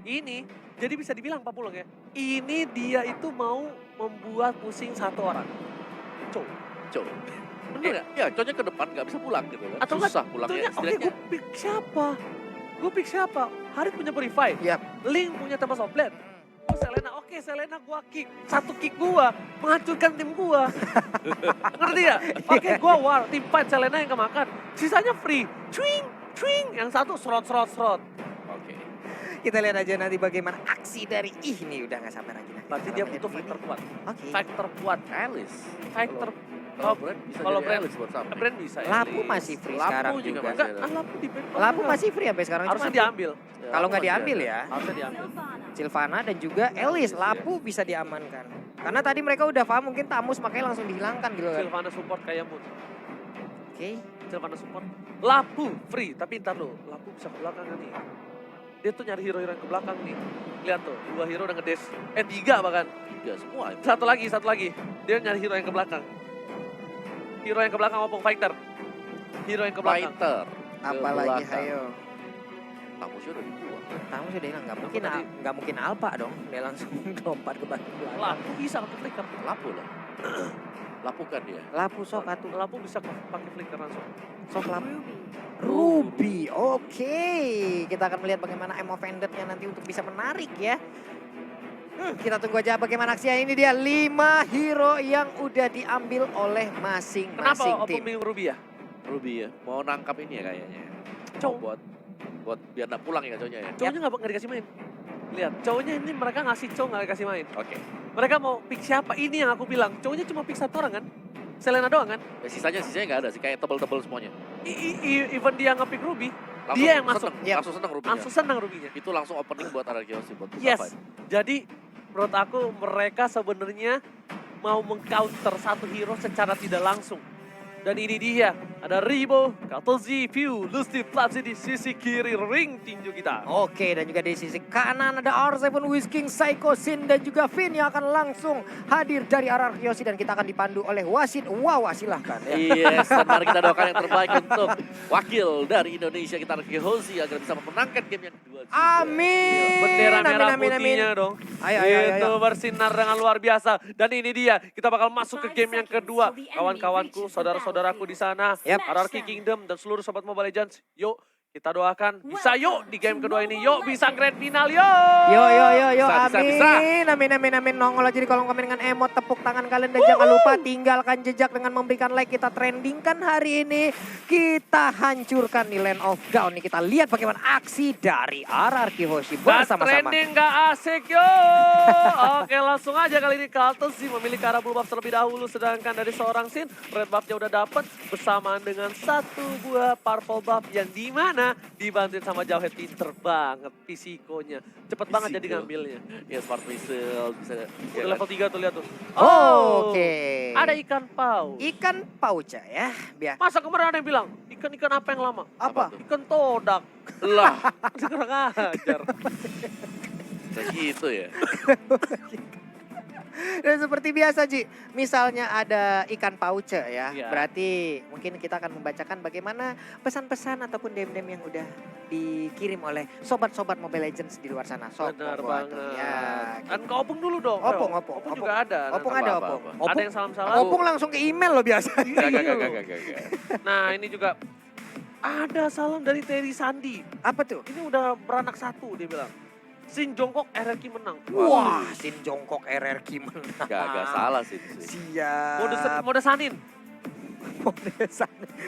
Ini, jadi bisa dibilang Pak Pulung ya, ini dia itu mau membuat pusing satu orang. Cow. Cow. Bener nggak? Ya, Cow-nya ke depan nggak bisa pulang gitu kan. Atau nggak, Susah pulangnya. oke gue pick siapa? Gue pick siapa? Harit punya Purify. Yap. Link punya Tempest of Blade. Oh Selena, oke Selena gua kick. Satu kick gua, menghancurkan tim gua. Ngerti ya? Oke gua war, tim fight Selena yang kemakan. Sisanya free. Swing, swing. Yang satu serot. Oke. Kita lihat aja nanti bagaimana aksi dari ini udah nggak sabar lagi. Berarti dia butuh fighter kuat. Oke. Fighter kuat. Alice. Fighter. Kalau Brand bisa kalau jadi Brand- Alice buat samping. Brand bisa ya. Lapu masih free Lapu sekarang juga juga. masih. Enggak, Lapu di ban. Lapu masih free sampai sekarang. Harusnya Cuma diambil. Ya, kalau nggak masih diambil ada. ya, Harusnya diambil. Silvana dan juga Elis, Elis, ya. Lapu bisa diamankan. Karena tadi mereka udah paham mungkin Tamus makanya langsung dihilangkan gitu kan. Sylvana support kayak Moon. Oke. Sylvana support. Lapu free, tapi ntar lo, Lapu bisa ke belakang kan nih. Dia tuh nyari hero-hero yang ke belakang nih. Lihat tuh, 2 hero udah ngedes. 3 bahkan. 3 semua. Satu lagi. Dia nyari hero yang ke belakang. Hero yang ke belakang opung fighter. Hero yang ke belakang. Fighter. Apalagi belakang. hayo. Tamusnya udah dibuang. Tamus sudah hilang, nggak Tamus mungkin tadi. nggak mungkin Alpha dong. Dia langsung lompat ke belakang. Lapu bisa pakai flicker. Lapu lah. Lapukan dia. Lapu sok atuh. Lapu bisa pakai flicker langsung. Sok Lapu. Ruby, oke. Kita akan melihat bagaimana Emo Vendor-nya nanti untuk bisa menarik ya. Kita tunggu aja bagaimana aksinya. Ini dia 5 hero yang udah diambil oleh Kenapa masing-masing opung tim. bingung Ruby ya? Ruby ya. Mau nangkap ini ya kayaknya. Cow. Buat biar nggak pulang ya Cow-nya ya. Cowoknya nggak dikasih main. Lihat, cowoknya ini mereka ngasih cowok nggak dikasih main. Oke. Mereka mau pick siapa? Ini yang aku bilang. Cowoknya cuma pick satu orang kan? Selena doang kan? Ya, sisanya nggak ada sih. Kayak tebel-tebel semuanya. Even dia nge-pick Ruby, Langsung dia yang masuk. seneng, Yap. Langsung seneng Ruby-nya. Langsung senang Ruby-nya. Itu langsung opening buat Ararkiosi buat buka Yes. fight. Jadi menurut aku mereka sebenarnya mau mengcounter satu hero secara tidak langsung. Dan ini dia, ada Ribo, Katozi, View, Lusty, Platzi di sisi kiri ring tinju kita. Oke, dan juga di sisi kanan ada R7 Whisking, Psycho Sin dan juga Finn yang akan langsung hadir dari Ararkiosi dan kita akan dipandu oleh wasit. Wow, silahkan ya. Yes, dan mari kita doakan yang terbaik untuk wakil dari Indonesia kita Ararkiosi agar bisa memenangkan game yang kedua. juga. Amin. Bendera merah Amin, amin, amin. putihnya dong. Ayo. Itu bersinar dengan luar biasa. Dan ini dia, kita bakal masuk ke game yang kedua. Kawan-kawanku, saudara-saudaraku di sana. Yep. Ararki Kingdom dan seluruh sobat Mobile Legends. Yuk, kita doakan. Bisa yuk di game kedua ini. Yuk, bisa grand final yuk. Yo, Bisa. amin. Nongol aja di kolom komen dengan emot tepuk tangan kalian dan jangan lupa tinggalkan jejak dengan memberikan like. Kita trendingkan hari ini, kita hancurkan di Land of Dawn nih. Kita lihat bagaimana aksi dari Ararkiosi Dan bersama-sama. trending gak asik yuk. Oke langsung aja kali ini Carlton sih memilih ke arah blue buff terlebih dahulu. Sedangkan dari seorang Sin, red buffnya udah dapet bersamaan dengan satu buah purple buff yang dimana dibantuin sama Jauhead. Pinter banget fisikonya. Cepet banget jadi Fisiko. ngambilnya. Ya smart missile bisa. Udah level 3 tuh lihat tuh. Oke. Ada ikan paus. Ikan pauca ya. Biar. Masa kemarin ada yang bilang, ikan-ikan apa yang lama? Apa? tuh? Ikan todak. Lah, Masih kurang ajar. kayak gitu ya. Dan seperti biasa Ji, misalnya ada ikan pauce ya, Iya. berarti mungkin kita akan membacakan bagaimana pesan-pesan ataupun DM-DM yang udah dikirim oleh sobat-sobat Mobile Legends di luar sana. Sok, Benar monggo banget. atuh, ya. Kan ke Opung dulu dong. Opung, Bro. Opung. Opung juga ada. Opung Nanti. ada Apa, Opung. apa. Ada yang salam-salam. Opung langsung ke email loh biasa. Gak. Nah ini juga ada salam dari Terry Sandi. Apa tuh? Ini udah beranak satu dia bilang. Sin Jongkok RRQ menang. Wah, Sin Jongkok RRQ menang. Gak salah sih. Siap. Mode Sanin.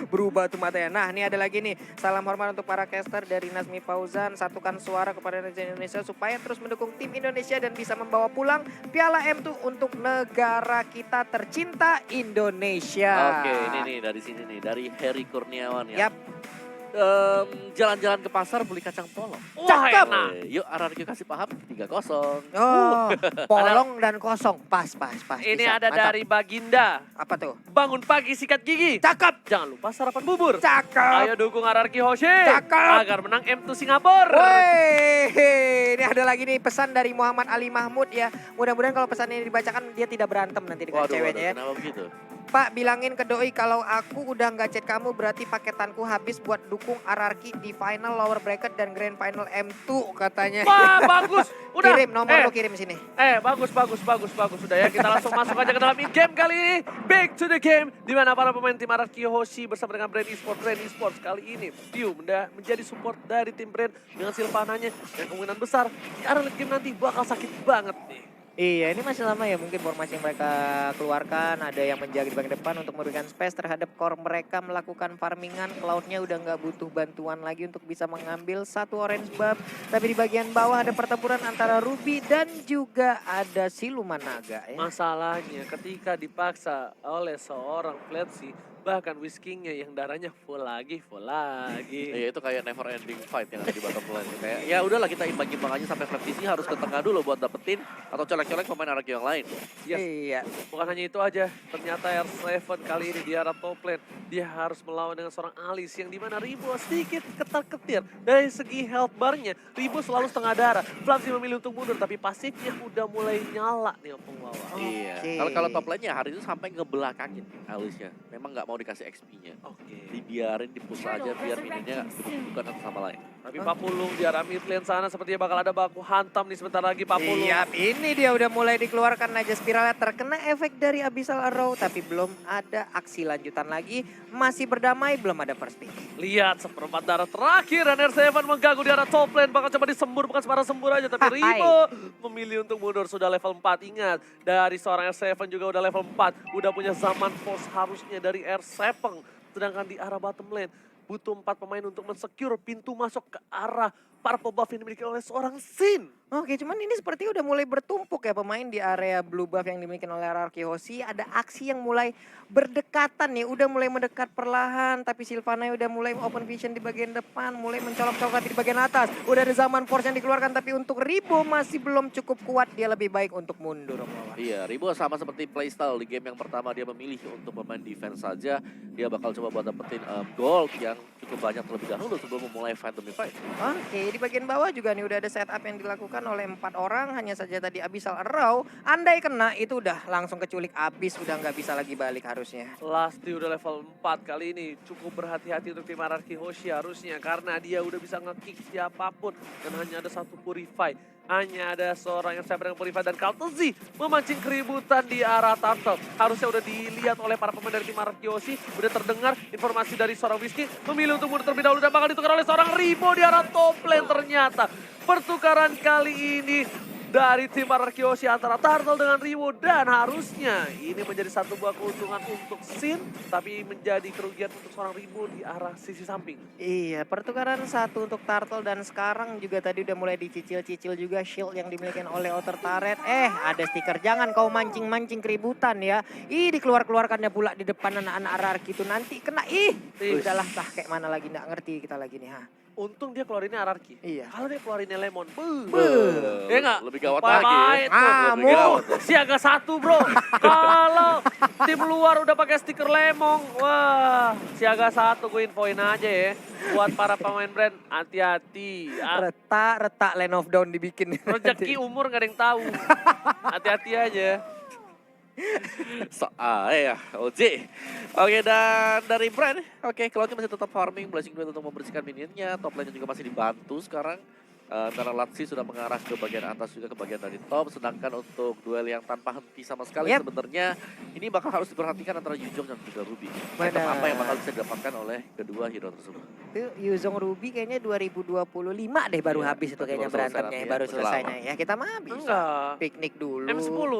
Berubah tuh matanya. Nah ini ada lagi nih, salam hormat untuk para caster dari Nazmi Fauzan. Satukan suara kepada netizen Indonesia supaya terus mendukung tim Indonesia dan bisa membawa pulang Piala M2 untuk negara kita tercinta Indonesia. Oke, ini nih dari sini nih, dari Heri Kurniawan ya. Yap. Jalan-jalan ke pasar beli kacang polong. Wah Cakep. enak. Yuk RRQ kasih paham 3-0. Oh, polong dan kosong. Pas. Ini Bisa, ada mantap. dari Baginda. Apa tuh? Bangun pagi sikat gigi. Cakep. Jangan lupa sarapan bubur. Cakep. Ayo dukung RRQ Hoshi. Cakep. Agar menang M2 Singapura. Woi, ini ada lagi nih pesan dari Muhammad Ali Mahmud ya. Mudah-mudahan kalau pesannya dibacakan dia tidak berantem nanti dengan ceweknya ya. Kenapa begitu? Pak, bilangin ke Doi kalau aku udah nggak chat kamu berarti paketanku habis buat dukung RRQ di final lower bracket dan grand final M2 katanya. Wah, bagus. Udah. Kirim nomor lo, kirim sini. Bagus. Udah ya, kita langsung masuk aja ke dalam game kali ini. Back to the game. Di mana para pemain tim RRQ Hoshi bersama dengan Brand Esports kali ini. View menjadi support dari tim Brand dengan Sylvananya. Dan kemungkinan besar di arah late game nanti bakal sakit banget nih. Iya, ini masih lama ya mungkin formasi yang mereka keluarkan. Ada yang menjaga di bagian depan untuk memberikan space terhadap core mereka melakukan farmingan. Cloud-nya udah nggak butuh bantuan lagi untuk bisa mengambil satu orange buff. Tapi di bagian bawah ada pertempuran antara Ruby dan juga ada Siluman Naga ya. Masalahnya ketika dipaksa oleh seorang Fletzy, bahkan Whiskingnya yang darahnya full lagi. Ya itu kayak never ending fight yang ada di bottom lane. Kayak ya udahlah kita imbang-imbang aja sampai Fletzy harus ke tengah dulu buat dapetin atau colek-colek pemain RRQ yang lain. Yes. Iya. Bukan hanya itu aja, ternyata R7 kali ini di arah top lane, dia harus melawan dengan seorang Alice yang dimana Ribo sedikit ketar-ketir. Dari segi health bar-nya, Ribo selalu setengah darah. Flamsy memilih untuk mundur, tapi pasifnya udah mulai nyala nih penglawan. Iya. Oke. Kalau top lane-nya hari itu sampai ngebelakangin Alice-nya. Memang nggak mau dikasih XP-nya. Oke. Dibiarin dipus aja biar mininya bukan satu sama lain. Tapi Papulung di arah mid lane sana sepertinya bakal ada baku hantam nih sebentar lagi Papulung. Iya, ini dia udah mulai dikeluarkan aja spiralnya, terkena efek dari Abyssal Arrow tapi belum ada aksi lanjutan lagi. Masih berdamai, belum ada first pick. Lihat seperempat darah terakhir dan R7 mengganggu di arah top lane. Bakal coba disembur, bukan sembarang sembur aja. Tapi Ribo memilih untuk mundur, sudah level 4. Ingat, dari seorang R7 juga udah level 4. Udah punya zaman force harusnya dari R7. Sedangkan di arah bottom lane, butuh 4 pemain untuk mensecure pintu masuk ke arah purple buff yang dimiliki oleh seorang Sin. Oke, cuman ini seperti udah mulai bertumpuk ya pemain di area blue buff yang dimiliki oleh RRQ Hoshi. Ada aksi yang mulai berdekatan nih, udah mulai mendekat perlahan. Tapi Sylvana udah mulai open vision di bagian depan, mulai mencolok-colok di bagian atas. Udah ada zaman force yang dikeluarkan, tapi untuk Ribo masih belum cukup kuat. Dia lebih baik untuk mundur. Iya, Ribo sama seperti playstyle di game yang pertama dia memilih untuk bermain defense saja. Dia bakal coba buat dapetin gold yang cukup banyak terlebih dahulu sebelum memulai fight demi fight. Oke, di bagian bawah juga nih udah ada setup yang dilakukan oleh 4 orang. Hanya saja tadi Abyssal Arrow, andai kena itu udah langsung keculik abis, udah nggak bisa lagi balik harusnya. Lasti udah level 4 kali ini. Cukup berhati-hati untuk tim RRQ Hoshi harusnya. Karena dia udah bisa nge-kick siapapun. Dan hanya ada satu Purify. Hanya ada seorang yang siap dengan Purify dan Kaltezi memancing keributan di arah Turtle. Harusnya udah dilihat oleh para pemain dari tim RRQ Hoshi. Udah terdengar informasi dari seorang Whiskey. Memilih untuk mundur terlebih dahulu dan bakal ditukar oleh seorang Ribo di arah top lane ternyata. Pertukaran kali ini dari tim RRQ Hoshi antara Turtle dengan Riwo, dan harusnya ini menjadi satu buah keuntungan untuk Sin, tapi menjadi kerugian untuk seorang Riwo di arah sisi samping. Iya, pertukaran satu untuk Turtle dan sekarang juga tadi udah mulai dicicil-cicil juga shield yang dimiliki oleh Outer Turret. Ada stiker, jangan kau mancing-mancing keributan ya. Dikeluarkannya pula di depan anak-anak RRQ itu nanti kena. Udahlah, kayak mana lagi, nggak ngerti kita lagi nih. Untung dia keluarinnya RRQ. Iya. Kalau dia keluarinnya Lemon, Ya nggak? lebih gawat lagi ya. Lebih gawat. Siaga 1 bro. Kalau tim luar udah pakai stiker lemong, wah siaga 1 gue infoin aja ya. Buat para pemain brand, hati-hati. Retak Land of Dawn dibikin. Rezeki umur nggak ada yang tahu. Hati-hati aja. Ya, OJ. Oke, dan dari Brand, Cloud-nya masih tetap farming, Blazing Duet untuk membersihkan minionnya, top lane-nya juga masih dibantu sekarang. Karena Latsi sudah mengarah ke bagian atas juga ke bagian dari top, sedangkan untuk duel yang tanpa henti sama sekali sebenarnya ini bakal harus diperhatikan antara Yuzong dan juga Ruby. Apa yang bakal bisa didapatkan oleh kedua hero tersebut. Itu Yuzong Ruby kayaknya 2025 deh baru habis itu kayaknya berantemnya, baru selesainya ya. Kita mah bisa Enggak. piknik dulu. M10.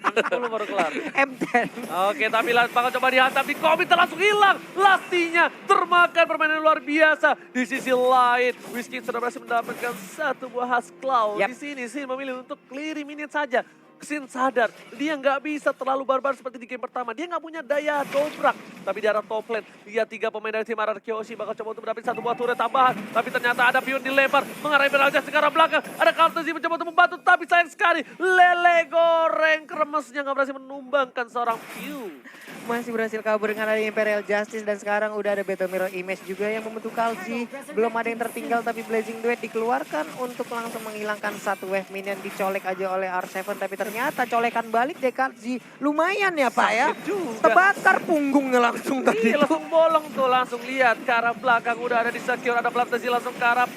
M10 baru kelar. M10. Oke, tapi bakal coba dihantam di komit, langsung hilang. Lastinya termakan permainan luar biasa. Di sisi lain, Whiskey sudah berhasil mendapatkan satu buah khas Cloud. Di sini Sin memilih untuk clear minion saja. Sin sadar, dia nggak bisa terlalu barbar seperti di game pertama. Dia nggak punya daya dobrak. Tapi di arah top lane, lihat 3 pemain dari tim RRQ Hoshi bakal coba untuk mendapatkan satu buah turret tambahan. Tapi ternyata ada Pion dilempar, mengarah Beraljas ke arah belakang. Ada Kaltezi mencoba untuk membantu, tapi sayang sekali. Lele goreng kremesnya nggak berhasil menumbangkan seorang Pion. Masih berhasil kabur dengan ada Imperial Justice dan sekarang udah ada Battle Mirror Image juga yang membentuk Kalji. Belum ada yang tertinggal tapi Blazing Duet dikeluarkan untuk langsung menghilangkan satu wave minion, dicolek aja oleh R7 tapi ternyata colekan balik Dekadzi. Lumayan ya Pak ya. Sakit juga. Terbakar punggungnya langsung tadi. Iya, langsung bolong tuh, langsung lihat ke arah belakang udah ada di secure, ada Platezi langsung ke arah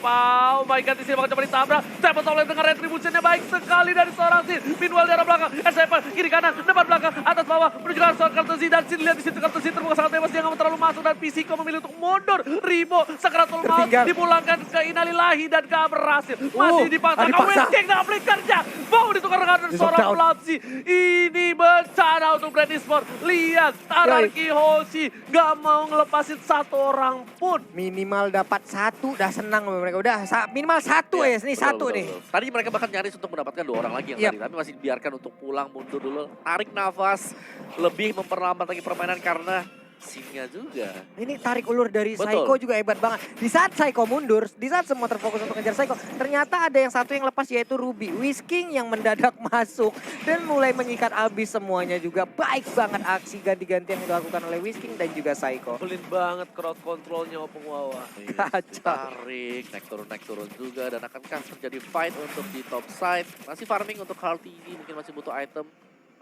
oh my god, di sini bakal coba ditabrak. Stephen Tolen dengan retributionnya baik sekali dari seorang Sin. Meanwhile di arah belakang, S7 kiri kanan, depan belakang, atas bawah menuju ke arah seorang Kartezi dan Sin lihat di situ Kartezi terbuka sangat bebas, dia nggak mau terlalu masuk dan Pisiko memilih untuk mundur. Rimo Sakratul Maut Tertinggal. dipulangkan ke Innalillahi dan gak berhasil. Masih dipaksa ke Westking dan Flickernya. Mau ditukar dengan seorang Platzi. Ini bencana untuk Brand Esport. Lihat, Anarki Hoshi gak mau ngelepasin satu orang pun. Minimal dapat satu, udah senang mereka. Udah minimal satu ya, ini satu nih. Tadi mereka bahkan nyaris untuk mendapatkan 2 orang lagi yang tadi, tapi masih dibiarkan untuk pulang mundur dulu, tarik nafas, lebih memperlambat lagi permainan karena Sinnya juga. Ini tarik ulur dari Betul. Saiko juga hebat banget. Di saat Saiko mundur, di saat semua terfokus untuk ngejar Saiko, ternyata ada yang satu yang lepas yaitu Ruby. Whisking yang mendadak masuk dan mulai menyikat abis semuanya juga. Baik banget aksi ganti-ganti yang dilakukan oleh Whisking dan juga Saiko. Pelit banget crowd controlnya Opung Wawa. Kacau. Tarik, naik turun juga, dan akankah terjadi fight untuk di top side. Masih farming untuk Hearty ini, mungkin masih butuh item.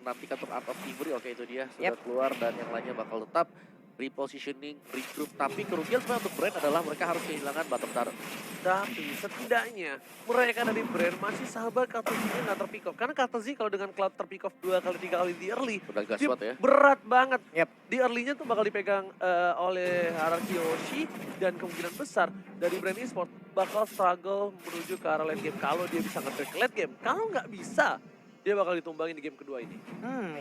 Nantikan untuk Art of Thievery, oke itu dia sudah keluar dan yang lainnya bakal tetap repositioning, regroup. Tapi kerugian sebenarnya untuk Brand adalah mereka harus kehilangan bottom turret. Tapi setidaknya mereka dari Brand masih sabar Kartezi-nya nggak terpick off. Karena Kartezi kalau dengan Cloud terpick off 2 kali 3 kali di early, Udah dia gaswat ya. berat banget. Yep. Di early-nya tuh bakal dipegang oleh Anarki Hoshi dan kemungkinan besar dari Brand Esport bakal struggle menuju ke arah late game. Kalau dia bisa nge-track late game, kalau nggak bisa, dia bakal ditumbangin di game kedua ini.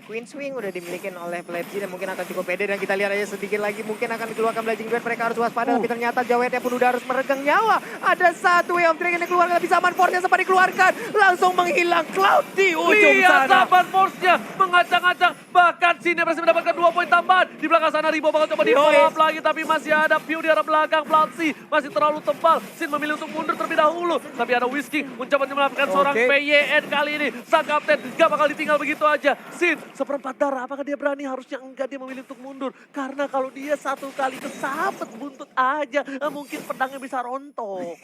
Queen Swing udah dimiliki oleh Platzi dan mungkin akan cukup pede, dan kita lihat aja sedikit lagi mungkin akan dikeluarkan Blazing Duet. Mereka harus waspada, tapi ternyata Jawetnya pun udah harus meregang nyawa. Ada satu yang trik yang dikeluarkan, tapi Zaman Force-nya sempat dikeluarkan, langsung menghilang Cloud di ujung Lihat sana. Zaman Force-nya mengacang-acang, bahkan Sinnya berhasil mendapatkan 2 poin tambahan. Di belakang sana Ribo bakal coba di-follow up lagi, tapi masih ada Pew di arah belakang. Platzi masih terlalu tebal, Sin memilih untuk mundur terlebih dahulu. Tapi ada Whisking mencoba menyelamatkan seorang PYN kali ini. Sang kapten gak bakal ditinggal begitu aja. Sin, seperempat darah, apakah dia berani? Harusnya enggak, dia memilih untuk mundur. Karena kalau dia satu kali kesabet buntut aja, mungkin pedangnya bisa rontok.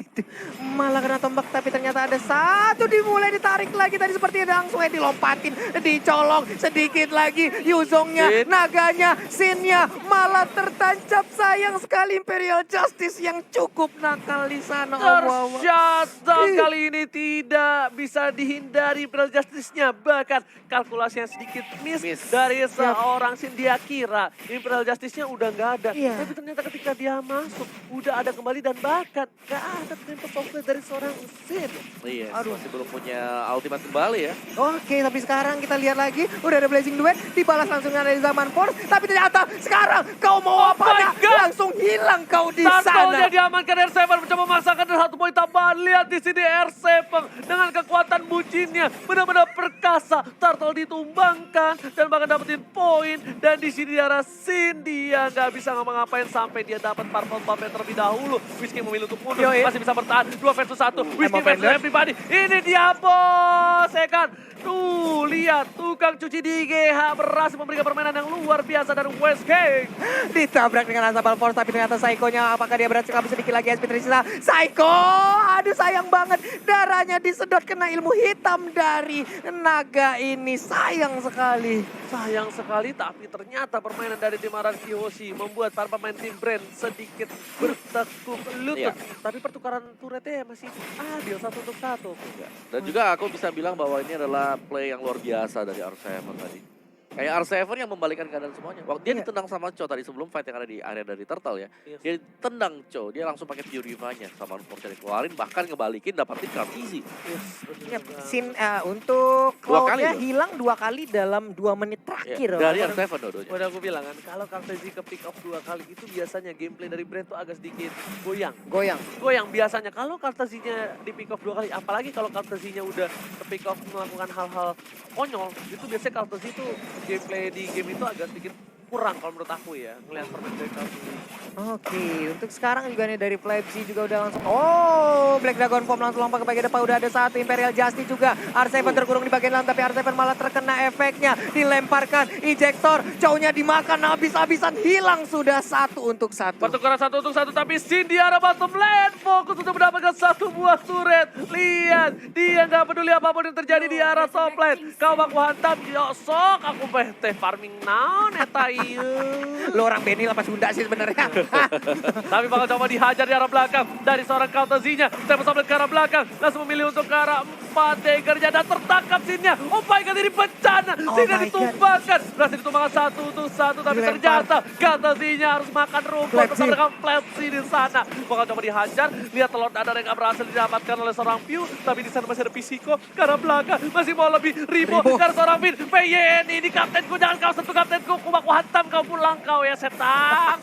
Malah kena tombak, tapi ternyata ada satu dimulai ditarik lagi tadi seperti langsung dilompatin, dicolong sedikit lagi. Yuzongnya, naganya, Sinnya malah tertancap. Sayang sekali Imperial Justice yang cukup nakal di sana. Tershutdown kali ini tidak bisa dihindari Imperial Justice-nya. Bahkan kalkulasinya sedikit miss dari seorang Sin. Dia kira Imperial Justice-nya udah nggak ada. Tapi ternyata ketika dia masuk, udah ada kembali dan bahkan nggak ada Tempest of Fate dari seorang Sin. Iya, masih belum punya ultimate kembali ya. Oke, tapi sekarang kita lihat lagi, udah ada Blazing Duet, dibalas langsung dari Zaman Force, tapi ternyata sekarang kau mau apa? Langsung hilang kau di sana. Turtle-nya diamankan R7, mencoba memaksakan dan 1 poin tambahan. Lihat di sini R7 dengan kekuatan bucinnya benar-benar perkasa. Turtle ditumbangkan dan bahkan dapetin poin, dan di sini di arah Sin dia nggak bisa ngapa-ngapain sampai dia dapat purple buff yang terlebih dahulu. Whisking memilih untuk mundur, masih bisa bertahan 2 versus 1. Whisking versus everybody. Ini dia bos, ya kan? Tuh, lihat tukang cuci di GH berhasil memberikan permainan yang luar biasa dari West King. Ditabrak dengan Asabal Force, tapi ternyata Saiko-nya apakah dia berhasil kabur sedikit lagi? SP tersisa. Saiko, aduh sayang banget. Darahnya disedot kena ilmu hitam dari naga ini. Sayang sekali. Sayang sekali, tapi ternyata permainan dari tim Anarki Hoshi membuat para pemain tim Brand sedikit bertekuk lutut. Tapi pertukaran turretnya masih adil 1 untuk 1. Dan juga aku bisa bilang bahwa ini adalah play yang luar biasa dari R7 tadi. Kayak R7 yang membalikan keadaan semuanya. Waktu dia ditendang sama Cho tadi sebelum fight yang ada di area dari Turtle ya. Dia tendang Cho, dia langsung pakai Purify-nya sama Force dikeluarin, bahkan ngebalikin dapatin card easy. Sin untuk Cloud-nya hilang 2 kali dalam 2 menit terakhir. Dari R7 dua-duanya. Udah aku bilang kan, kalau Kartezi ke pick off 2 kali itu biasanya gameplay dari Brand tuh agak sedikit goyang. Goyang biasanya. Kalau Kartezinya di pick off 2 kali, apalagi kalau Kartezinya udah ke pick off melakukan hal-hal konyol, itu biasanya Kartezi tuh gameplay di game itu agak sedikit kurang kalau menurut aku ya, ngelihat permainan dari Kartezi. Oke, untuk sekarang juga nih dari Flapsy juga udah langsung. Oh, Black Dragon Form langsung lompat ke bagian depan. Udah ada satu Imperial Justice juga. R7 terkurung di bagian dalam, tapi R7 malah terkena efeknya. Dilemparkan, ejector, jauhnya dimakan habis-habisan. Hilang sudah 1-1. Pertukaran 1-1, tapi Sin di arah bottom lane. Fokus untuk mendapatkan satu buah turret. Lihat, dia nggak peduli apapun yang terjadi di arah top lane. Kau baku hantam, sok aku teh farming naon eta ieu. Lo orang Benny lepas Sunda sih sebenarnya. Tapi bakal coba dihajar di arah belakang dari seorang counter Z-nya. Step ke arah belakang, langsung memilih untuk ke arah 4 Dagger-nya dan tertangkap Sin-nya. Oh my god, ini bencana. Sin-nya ditumbangkan. Berhasil ditumbangkan 1-1, tapi ternyata counter Z-nya harus makan rumput bersama dengan Flapsy di sana. Bakal coba dihajar, lihat telur dadar yang gak berhasil didapatkan oleh seorang Pew. Tapi di sana masih ada Pisiko ke arah belakang. Masih mau lebih Ribo ke arah seorang Vin. PYN ini kaptenku, jangan kau sentuh kaptenku. Aku hantam kau pulang kau ya setang.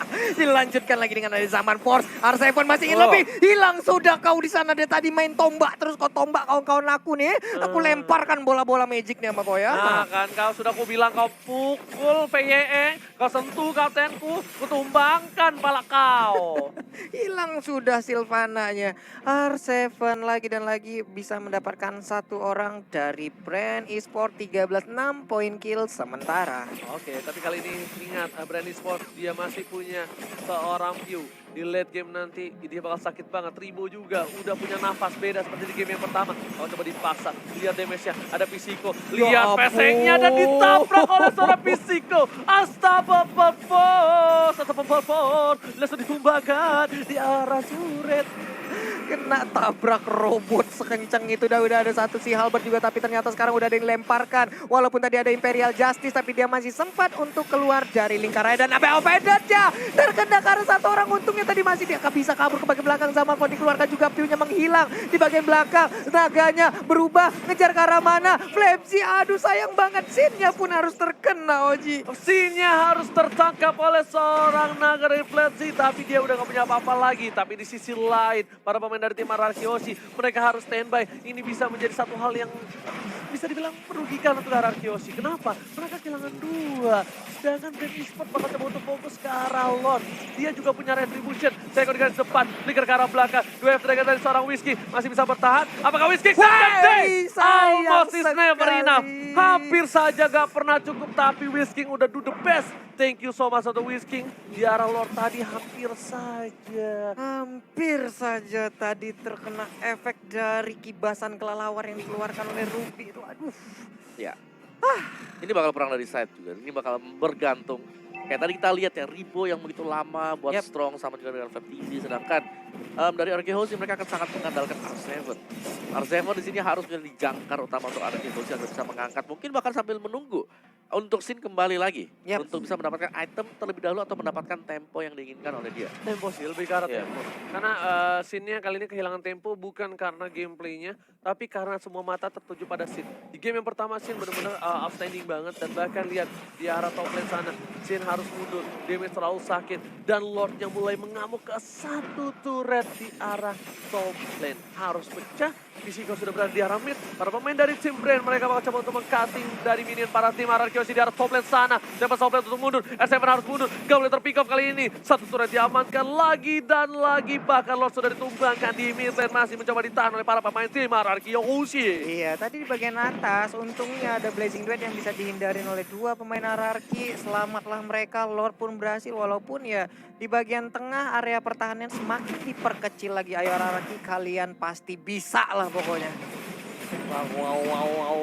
Dilanjutkan lagi dengan ada Zaman Force. R7 masih ingin lebih. Hilang sudah kau di sana. Dia tadi main tombak terus kau tombak kawan-kawan aku nih. Aku lemparkan bola-bola magicnya sama kau ya. Nah kan kau sudah ku bilang kau pukul PYE. Kau sentuh kaptenku. Kutumbangkan pala kau. Hilang sudah Sylvananya. R7 lagi dan lagi bisa mendapatkan satu orang dari Brand Esport 13 6 poin kill sementara. Oke, tapi kali ini ingat Brand Esport dia masih punya seorang Pew. Di late game nanti dia bakal sakit banget. Ribo juga udah punya nafas beda seperti di game yang pertama. Kalau coba dipaksa, lihat damage-nya, ada Pisiko. Lihat pesengnya dan ditabrak oleh seorang Pisiko. Astagfirullah. Langsung ditumbangkan di arah Suret. Kena tabrak robot sekencang itu. Udah ada satu si Halbert juga, tapi ternyata sekarang udah ada yang dilemparkan. Walaupun tadi ada Imperial Justice, tapi dia masih sempat untuk keluar dari lingkaran. Dan Opedatnya terkena karena satu orang. Untungnya tadi masih dia bisa kabur ke bagian belakang. Zaman pun dikeluarkan juga, Pew-nya menghilang di bagian belakang. Naganya berubah, ngejar ke arah mana. Flapsy, aduh sayang banget. Sin-nya pun harus terkena, Oji. Sin-nya harus tertangkap oleh seorang naga dari Flapsy, tapi dia udah gak punya apa-apa lagi. Tapi di sisi lain, para pemain dari tim RRQ Hoshi, mereka harus standby. Ini bisa menjadi satu hal yang bisa dibilang merugikan untuk RRQ Hoshi. Kenapa? Mereka kehilangan 2. Sedangkan Brand Esport bakal coba untuk fokus ke arah Lord. Dia juga punya Retribution. Saya di garis depan, flicker ke arah belakang. 2 F-Dragon dari seorang Whiskey. Masih bisa bertahan. Apakah Whiskey? Almost is never enough. Hampir saja gak pernah cukup, tapi Whiskey udah do the best. Thank you so much untuk Whiskey. Di arah Lord tadi hampir saja. Hampir saja tadi terkena efek dari kibasan kelelawar yang dikeluarkan oleh Ruby itu. Aduh. Ya. Ini bakal perang dari side juga. Ini bakal bergantung. Kayak tadi kita lihat ya, Ribo yang begitu lama buat strong sama juga dengan Fab TZ. Sedangkan dari RRQ Hoshi mereka akan sangat mengandalkan R7. R7 di sini harus menjadi jangkar utama untuk RRQ Hoshi agar bisa mengangkat. Mungkin bahkan sambil menunggu untuk Sin kembali lagi. Untuk bisa mendapatkan item terlebih dahulu atau mendapatkan tempo yang diinginkan oleh dia. Tempo sih, lebih ke arah tempo. Karena Sin-nya kali ini kehilangan tempo bukan karena gameplaynya, tapi karena semua mata tertuju pada Sin. Di game yang pertama Sin benar-benar outstanding banget, dan bahkan lihat di arah top lane sana, Sin harus mundur, damage terlalu sakit, dan Lord yang mulai mengamuk ke satu turret di arah top lane. Harus pecah, Pisiko sudah berada di arah mid. Para pemain dari tim Brand, mereka bakal coba untuk meng-cutting dari minion para tim RRQ Hoshi di arah top lane sana. Dapat top lane untuk mundur, R7 harus mundur, gak boleh terpick off kali ini. Satu turret diamankan lagi dan lagi, bahkan Lord sudah ditumbangkan di mid lane, masih mencoba ditahan oleh para pemain tim RRQ Hoshi. Iya, tadi di bagian atas untungnya ada Blazing Duet yang bisa dihindarin oleh 2 pemain RRQ. Selamatlah mereka, Lord pun berhasil, walaupun ya di bagian tengah area pertahanan semakin diperkecil lagi. Ayo RRQ, kalian pasti bisa lah pokoknya.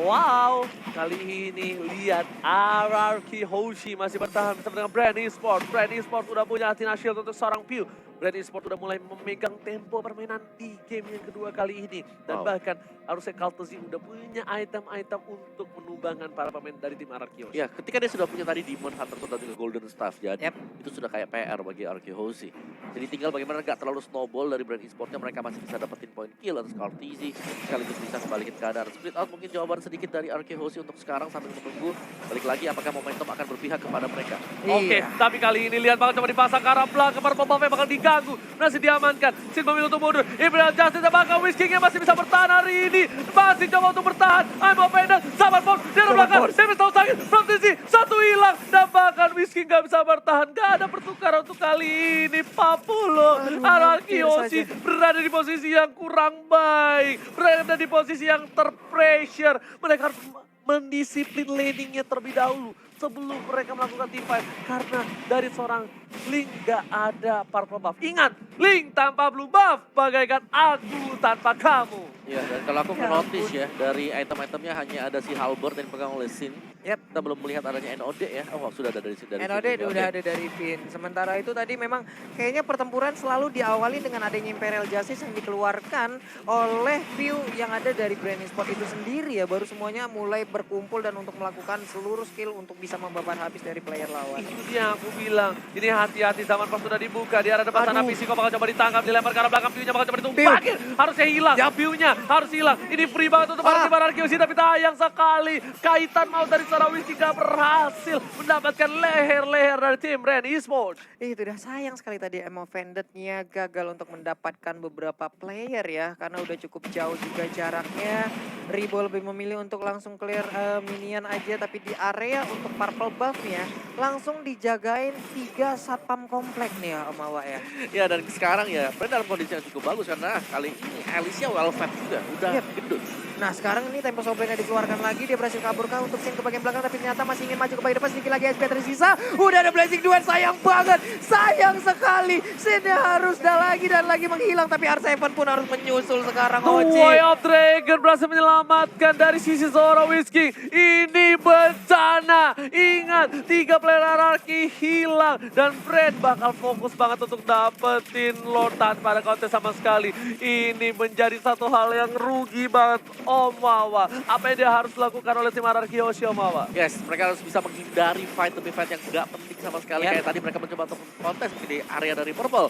Wow. Kali ini lihat RRQ Hoshi masih bertahan bersama dengan Brand Esport. Brand Esport udah punya Athena Shield untuk seorang Pew. Brand Esport udah mulai memegang tempo permainan di game yang kedua kali ini. Dan bahkan harusnya Kaltezi udah punya item-item untuk menumbangkan para pemain dari tim RRQ Hoshi. Ya, ketika dia sudah punya tadi Demon Hunter dan juga Golden Staff, jadi itu sudah kayak PR bagi RRQ Hoshi. Jadi tinggal bagaimana gak terlalu snowball dari Brand Esportnya, mereka masih bisa dapetin point kill atau Kaltezi, sekaligus bisa kembaliin keadaan split out. Mungkin jawaban sedikit dari RRQ Hoshi untuk sekarang sambil menunggu balik lagi apakah momentum akan berpihak kepada mereka. Oke, tapi kali ini lihat bakal coba dipasang ke arah belakang, para pemain bakal diganggu, masih diamankan. Sin memilih untuk mundur, Imperial Justice, bahkan Whiskey-nya masih bisa bertahan hari ini. ini masih coba untuk bertahan. Imo Pendant, Sabar Pon, di arah belakang. Davis tahu sakit, posisi satu hilang. Dan bahkan Whiskey nggak bisa bertahan. Gak ada pertukaran untuk kali ini. Papulo, Ararkioshi berada di posisi yang kurang baik. Berada di posisi yang terpressure. Mereka harus mendisiplin laningnya terlebih dahulu sebelum mereka melakukan team fight. Karena dari seorang Link gak ada purple buff. Ingat, Link tanpa blue buff bagaikan aku tanpa kamu. Ya, dan kalau aku notice ya, dari item-itemnya hanya ada si Halberd yang dipegang oleh Sin. Yep. Kita belum melihat adanya NOD ya. Oh, sudah ada dari NOD udah ada dari Finn. Sementara itu tadi memang kayaknya pertempuran selalu diawali dengan adanya Imperial Justice yang dikeluarkan oleh view yang ada dari Brand Sport itu sendiri ya. Baru semuanya mulai berkumpul dan untuk melakukan seluruh skill untuk bisa membabat habis dari player lawan. Itu dia aku bilang. Ini hati-hati, zaman pas sudah dibuka. Di arah depan sana Pisiko bakal coba ditangkap, dilempar ke arah belakang. View-nya bakal coba ditumpangi. Harusnya hilang. View-nya harus hilang. Ini free banget untuk para tim Ararkioshi, tapi sayang sekali. Kaitan mau dari seorang Whiskey gak berhasil mendapatkan leher-leher dari tim Ren Esports. Itu udah sayang sekali tadi Imo Vendetta-nya gagal untuk mendapatkan beberapa player ya. Karena udah cukup jauh juga jaraknya. Ribo lebih memilih untuk langsung clear minion aja. Tapi di area untuk purple buff-nya langsung dijagain 3 satpam komplek nih ya Om Awa ya. Ya, dan sekarang ya, Brand dalam kondisi yang cukup bagus karena kali ini Alicia well fed juga, udah gendut. Nah sekarang ini tempo Sobrenya dikeluarkan lagi, dia berhasil kabur kah untuk Sin ke bagian belakang tapi ternyata masih ingin maju ke bagian depan, sedikit lagi SP tersisa. Udah ada Blazing Duet, sayang banget, sayang sekali. Sinnya harus lagi dan lagi menghilang tapi R7 pun harus menyusul sekarang Oci. Way of Dragon berhasil menyelamatkan dari sisi seorang Whiskey. Ini bencana. Ingat, 3 player Ararki hilang dan Brand bakal fokus banget untuk dapetin Lord tanpa ada kontes sama sekali. Ini menjadi satu hal yang rugi banget Om Wawa. Apa yang dia harus lakukan oleh tim Ararkioshi Om Wawa? Yes, mereka harus bisa menghindari fight demi fight yang gak penting sama sekali. Kayak tadi mereka mencoba untuk kontes di area dari Purple.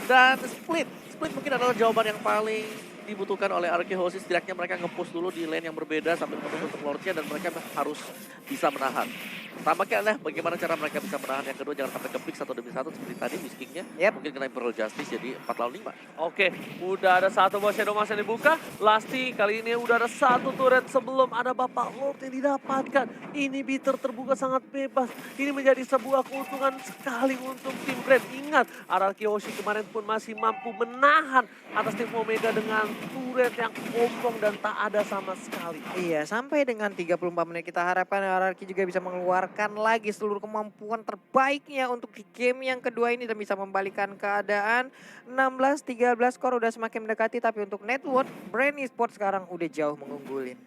Dan split mungkin adalah jawaban yang paling dibutuhkan oleh Ararkioshi. Setidaknya mereka nge-push dulu di lane yang berbeda sambil menunggu untuk Lordnya dan mereka harus bisa menahan. Tampaknya adalah bagaimana cara mereka bisa menahan. Yang kedua jangan sampai ke-pick 1 demi 1 seperti tadi Whiskey-nya. Mungkin kena Imperial Justice jadi 4 lawan 5. Oke, udah ada satu buah Shadow Mask yang dibuka. Lasti kali ini udah ada satu turret sebelum ada Bapak Lord yang didapatkan. Ini bitter terbuka sangat bebas. Ini menjadi sebuah keuntungan sekali untuk tim Brand. Ingat, Ararkioshi kemarin pun masih mampu menahan atas tim Omega dengan turret yang ompong dan tak ada sama sekali. Iya, sampai dengan 34 menit kita harapkan Ararki juga bisa mengeluarkan lagi seluruh kemampuan terbaiknya untuk di game yang kedua ini dan bisa membalikan keadaan. 16-13 skor udah semakin mendekati tapi untuk net worth Brand Esports sekarang udah jauh mengunggulin.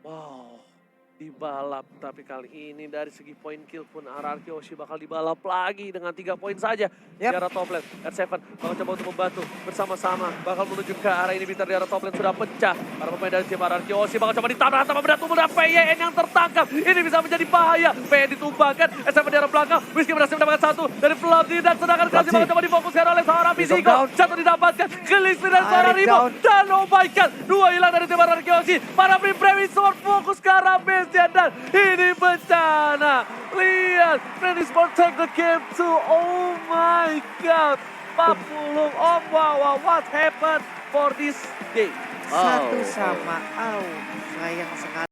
Wow, dibalap. Tapi kali ini dari segi poin kill pun Ararkioshi bakal dibalap lagi dengan 3 poin saja. Di arah top lane, R7 bakal coba untuk membantu bersama-sama. Bakal menuju ke arah ini, Bitter di arah top lane sudah pecah. Para pemain dari tim Ararkioshi bakal coba ditabrak sama benda tubuh dan PYN yang tertangkap. Ini bisa menjadi bahaya. PYN ditumbangkan, R7 di arah belakang. Whiskey berhasil mendapatkan 1 dari Floodly dan sedangkan kasih bakal coba difokuskan oleh seorang Pisiko. 1 didapatkan, Gillespie dan seorang Rimo. Dan oh my god, 2 hilang dari tim Ararkioshi. Para Brand Esports fokus ke arah base-nya dan ini bencana. Lihat, Brand Esports take the game to, oh my god. 40, oh wow, what happened for this game? Satu sama, sayang sekali.